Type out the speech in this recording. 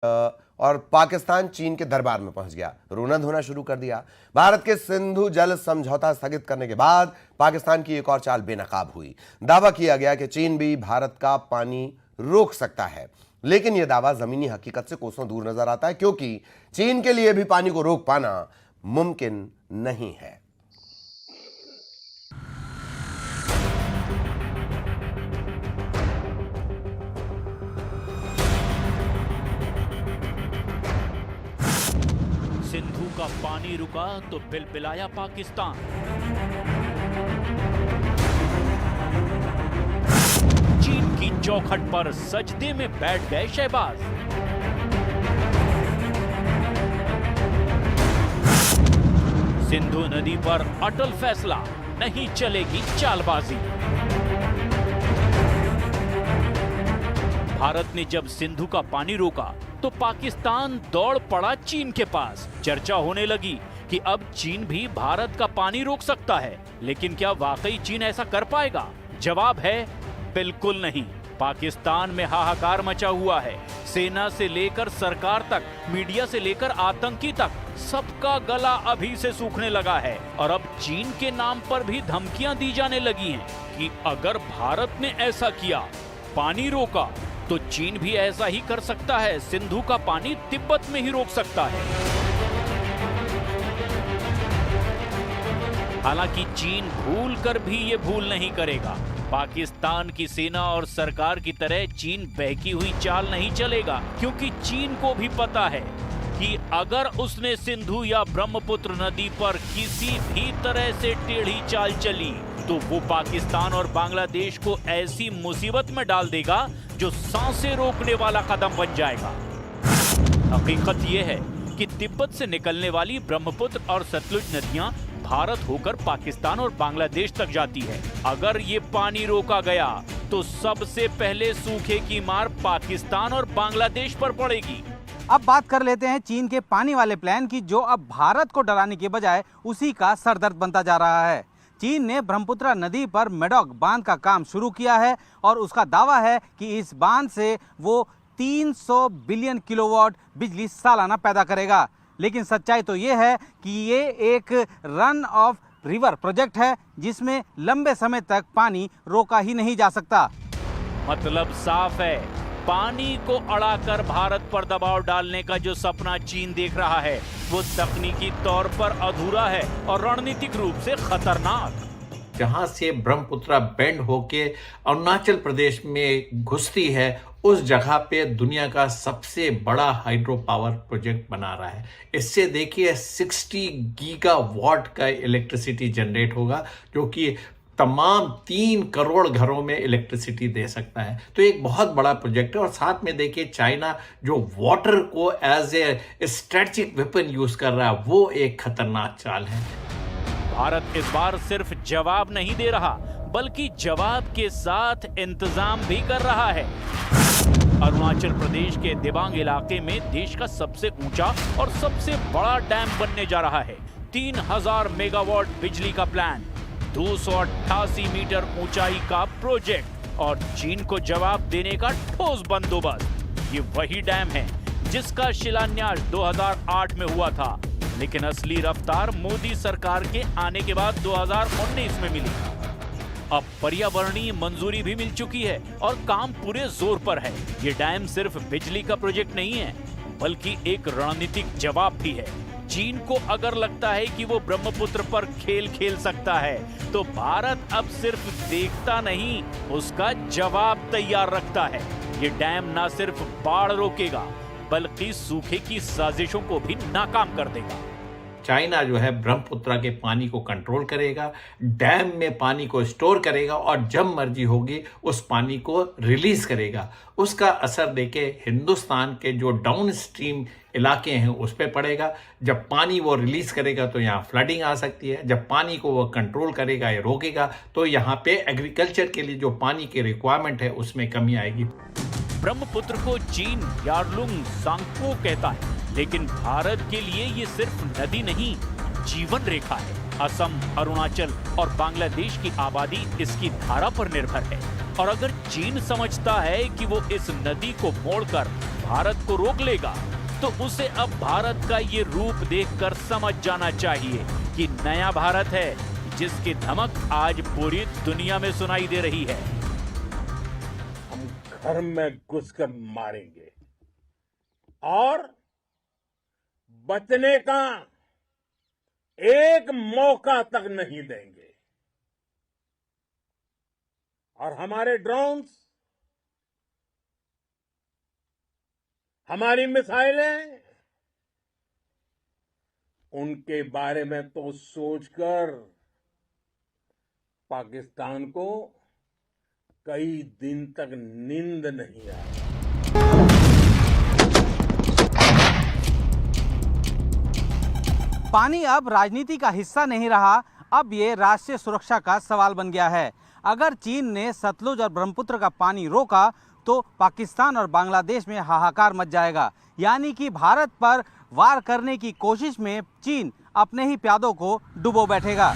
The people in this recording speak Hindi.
और पाकिस्तान चीन के दरबार में पहुंच गया, रोना धोना शुरू कर दिया। भारत के सिंधु जल समझौता स्थगित करने के बाद पाकिस्तान की एक और चाल बेनकाब हुई। दावा किया गया कि चीन भी भारत का पानी रोक सकता है, लेकिन यह दावा जमीनी हकीकत से कोसों दूर नजर आता है, क्योंकि चीन के लिए भी पानी को रोक पाना मुमकिन नहीं है। सिंधु का पानी रुका तो बिलबिलाया पाकिस्तान। चीन की चौखट पर सजदे में बैठ गए शहबाज। सिंधु नदी पर अटल फैसला, नहीं चलेगी चालबाजी। भारत ने जब सिंधु का पानी रोका तो पाकिस्तान दौड़ पड़ा चीन के पास। चर्चा होने लगी कि अब चीन भी भारत का पानी रोक सकता है, लेकिन क्या वाकई चीन ऐसा कर पाएगा? जवाब है बिल्कुल नहीं। पाकिस्तान में हाहाकार मचा हुआ है। सेना से लेकर सरकार तक, मीडिया से लेकर आतंकी तक, सबका गला अभी से सूखने लगा है। और अब चीन के नाम पर भी धमकियां दी जाने लगी हैं कि अगर भारत ने ऐसा किया, पानी रोका, तो चीन भी ऐसा ही कर सकता है, सिंधु का पानी तिब्बत में ही रोक सकता है। हालांकि चीन भूल कर भी ये भूल नहीं करेगा। पाकिस्तान की सेना और सरकार की तरह चीन बहकी हुई चाल नहीं चलेगा, क्योंकि चीन को भी पता है कि अगर उसने सिंधु या ब्रह्मपुत्र नदी पर किसी भी तरह से टेढ़ी चाल चली तो वो पाकिस्तान और बांग्लादेश को ऐसी मुसीबत में डाल देगा जो सांसें रोकने वाला कदम बन जाएगा। हकीकत ये है कि तिब्बत से निकलने वाली ब्रह्मपुत्र और सतलुज नदियां भारत होकर पाकिस्तान और बांग्लादेश तक जाती है। अगर ये पानी रोका गया तो सबसे पहले सूखे की मार पाकिस्तान और बांग्लादेश पर पड़ेगी। अब बात कर लेते हैं चीन के पानी वाले प्लान की, जो अब भारत को डराने के बजाय उसी का सरदर्द बनता जा रहा है। चीन ने ब्रह्मपुत्र नदी पर मेडॉक बांध का काम शुरू किया है और उसका दावा है कि इस बांध से वो 300 बिलियन किलोवाट बिजली सालाना पैदा करेगा। लेकिन सच्चाई तो ये है कि ये एक रन ऑफ रिवर प्रोजेक्ट है, जिसमें लंबे समय तक पानी रोका ही नहीं जा सकता। मतलब साफ है, पानी को अड़ाकर भारत पर दबाव डालने का जो सपना चीन देख रहा है वो तकनीकी तौर पर अधूरा है और रणनीतिक रूप से खतरनाक। जहां से ब्रह्मपुत्र बेंड होके अरुणाचल प्रदेश में घुसती है, उस जगह पे दुनिया का सबसे बड़ा हाइड्रो पावर प्रोजेक्ट बना रहा है। इससे देखिए 60 गीगावाट का इलेक्ट्रिसिटी जनरेट होगा, जो कि तमाम 3 करोड़ घरों में इलेक्ट्रिसिटी दे सकता है। तो एक बहुत बड़ा प्रोजेक्ट है। और साथ में देखिए चाइना जो वाटर को as a strategic weapon use कर रहा है, वो एक खतरनाक चाल है। भारत इस बार सिर्फ जवाब नहीं दे रहा, बल्कि जवाब के साथ इंतजाम भी कर रहा है। अरुणाचल प्रदेश के दिबांग इलाके में देश का सबसे ऊंचा और सबसे बड़ा डैम बनने जा रहा है। 3000 मेगावाट बिजली का प्लान, 288 मीटर ऊंचाई का प्रोजेक्ट और चीन को जवाब देने का ठोस बंदोबस्त। ये वही डैम है जिसका शिलान्यास 2008 में हुआ था, लेकिन असली रफ्तार मोदी सरकार के आने के बाद 2019 में मिली। अब पर्यावरणीय मंजूरी भी मिल चुकी है और काम पूरे जोर पर है। ये डैम सिर्फ बिजली का प्रोजेक्ट नहीं है, बल्कि एक रणनीतिक जवाब भी है। चीन को अगर लगता है कि वो ब्रह्मपुत्र पर खेल खेल सकता है, तो भारत अब सिर्फ देखता नहीं, उसका जवाब तैयार रखता है। ये डैम ना सिर्फ बाढ़ रोकेगा, बल्कि सूखे की साजिशों को भी नाकाम कर देगा। चाइना जो है ब्रह्मपुत्र के पानी को कंट्रोल करेगा, डैम में पानी को स्टोर करेगा और जब मर्जी होगी उस पानी को रिलीज करेगा। उसका असर देके हिंदुस्तान के जो डाउन स्ट्रीम इलाके हैं उस पर पड़ेगा। जब पानी वो रिलीज करेगा तो यहाँ फ्लडिंग आ सकती है। जब पानी को वो कंट्रोल करेगा या रोकेगा तो यहाँ पे एग्रीकल्चर के लिए जो पानी की रिक्वायरमेंट है उसमें कमी आएगी। ब्रह्मपुत्र को चीन यार्लुंग सांगपो कहता है, लेकिन भारत के लिए ये सिर्फ नदी नहीं, जीवन रेखा है। असम, अरुणाचल और बांग्लादेश की आबादी इसकी धारा पर निर्भर है। और अगर चीन समझता है कि वो इस नदी को मोड़कर भारत को रोक लेगा, तो उसे अब भारत का ये रूप देखकर समझ जाना चाहिए कि नया भारत है, जिसकी धमक आज पूरी दुनिया में सुनाई दे रही है। हम घर में घुसकर मारेंगे और बचने का एक मौका तक नहीं देंगे। और हमारे ड्रोन्स, हमारी मिसाइलें, उनके बारे में तो सोचकर पाकिस्तान को कई दिन तक नींद नहीं आई। पानी अब राजनीति का हिस्सा नहीं रहा, अब ये राष्ट्रीय सुरक्षा का सवाल बन गया है। अगर चीन ने सतलुज और ब्रह्मपुत्र का पानी रोका तो पाकिस्तान और बांग्लादेश में हाहाकार मच जाएगा। यानी कि भारत पर वार करने की कोशिश में चीन अपने ही प्यादों को डुबो बैठेगा।